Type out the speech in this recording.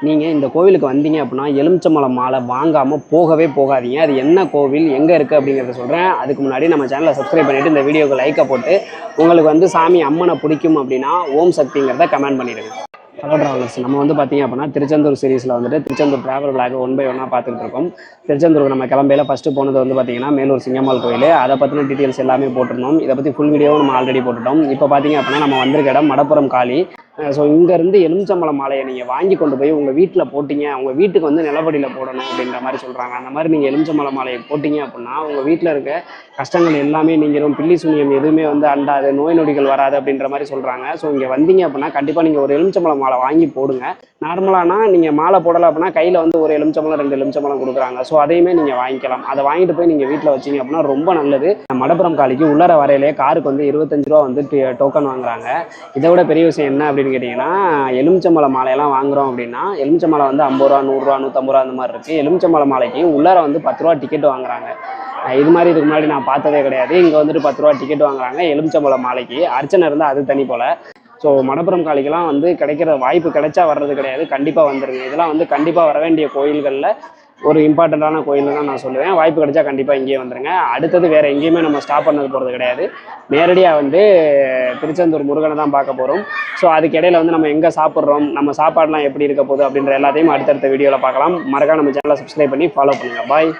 நீங்கள் இந்த கோவிலுக்கு வந்தீங்க அப்படின்னா எலுமிச்சம்பழம் மாலை வாங்காமல் போகவே போகாதீங்க. அது என்ன கோவில் எங்கே இருக்குது அப்படிங்கிறத சொல்கிறேன். அதுக்கு முன்னாடி நம்ம சேனலை சப்ஸ்கிரைப் பண்ணிவிட்டு இந்த வீடியோக்கு லைக்கை போட்டு உங்களுக்கு வந்து சாமி அம்மனை பிடிக்கும் அப்படின்னா ஓம் சக்திங்கிறத கமெண்ட் பண்ணிடுங்க. ஹலோ ட்ராவலர்ஸ், நம்ம வந்து பார்த்தீங்க அப்படின்னா திருச்செந்தூர் சீரிஸில் வந்துட்டு திருச்செந்தூர் ட்ராவல் பிளாக் 1/1 பார்த்துட்டு இருக்கோம். திருச்செந்தூருக்கு நம்ம கிளம்பையில் ஃபஸ்ட்டு போனது வந்து பார்த்தீங்கன்னா மேலூர் சிங்கம்மாள் கோயில். அதை பற்றின டீட்டெயில்ஸ் எல்லாமே போட்டிருந்தோம். இதை பற்றி ஃபுல் வீடியோவும் நம்ம ஆல்ரெடி போட்டுட்டோம். இப்போ பார்த்தீங்க அப்படின்னா நம்ம வந்திருக்க இடம் மடப்புறம் காளி. ஸோ இங்கேருந்து எலுமிச்சம்பழம் மாலையை நீங்கள் வாங்கி கொண்டு போய் உங்கள் வீட்டில் போட்டிங்க, உங்கள் வீட்டுக்கு வந்து நிலப்படியில் போடணும் அப்படின்ற மாதிரி சொல்கிறாங்க. அந்த மாதிரி நீங்கள் எலுமிச்சம்பழம் மாலையை போட்டிங்க அப்படின்னா உங்கள் வீட்டில் இருக்க கஷ்டங்கள் எல்லாமே நீங்களும் பில்லி சூனியம் எதுவுமே வந்து அண்டாது, நோய் நொடிகள் வராது அப்படின்ற மாதிரி சொல்கிறாங்க. ஸோ இங்கே வந்தீங்க அப்படின்னா கண்டிப்பாக நீங்கள் ஒரு எலுமிச்சம்பழம் மாலை வாங்கி போடுங்க. நார்மலானா நீங்கள் மாலை போடலை அப்படின்னா கையில் வந்து ஒரு எலுமிச்சம்பழம் 2 எலுமிச்சம்பழம் கொடுக்குறாங்க. ஸோ அதையுமே நீங்கள் வாங்கிக்கலாம். அதை வாங்கிட்டு போய் நீங்கள் வீட்டில் வச்சிங்க அப்படின்னா ரொம்ப நல்லது. மடப்புறம் காளிக்கு உள்ளார வரையிலே காருக்கு வந்து 25 ரூபா வந்து டோக்கன் வாங்குறாங்க. இதை விட பெரிய விஷயம் என்ன அப்படின்னு கேட்டிங்கன்னா, எலுமிச்சம்பழ மாலையெல்லாம் வாங்குகிறோம் அப்படின்னா எலுமிச்சம்பழம் வந்து 50 ரூபா, 100 ரூபா, 150 ரூபா அந்த மாதிரி இருக்குது. எலுமிச்சம்பழ மாலைக்கு உள்ளார வந்து 10 ரூபா டிக்கெட் வாங்குறாங்க. இது மாதிரி இதுக்கு முன்னாடி நான் பார்த்ததே கிடையாது. இங்கே வந்துட்டு 10 ரூபா டிக்கெட் வாங்குறாங்க எலுமிச்சம்பழ மாலைக்கு. அர்ச்சனை இருந்தால் அது தனி போல். ஸோ மடப்புறம் காளிக்கெல்லாம் வந்து கிடைக்கிற வாய்ப்பு கிடைச்சா வர்றது கிடையாது. கண்டிப்பாக வந்துடுங்க. இதெல்லாம் வந்து கண்டிப்பாக வர வேண்டிய கோயில்களில் ஒரு இம்பார்ட்டண்ட்டான கோயில் தான் நான் சொல்லுவேன். வாய்ப்பு கிடைச்சா கண்டிப்பாக இங்கேயே வந்துடுங்க. அடுத்தது வேறு எங்கேயுமே நம்ம ஸ்டாப் பண்ணது போகிறது கிடையாது. நேரடியாக வந்து திருச்செந்தூர் முருகனை தான் பார்க்க போகிறோம். ஸோ அதுக்கு இடையில வந்து நம்ம எங்கே சாப்பிட்றோம், நம்ம சாப்பாடுலாம் எப்படி இருக்க போகுது அப்படின்ற எல்லாத்தையும் அடுத்தடுத்த வீடியோவில் பார்க்கலாம். மறக்காம நம்ம சேனலை சப்ஸ்கிரைப் பண்ணி ஃபாலோ பண்ணுங்கள். பாய்.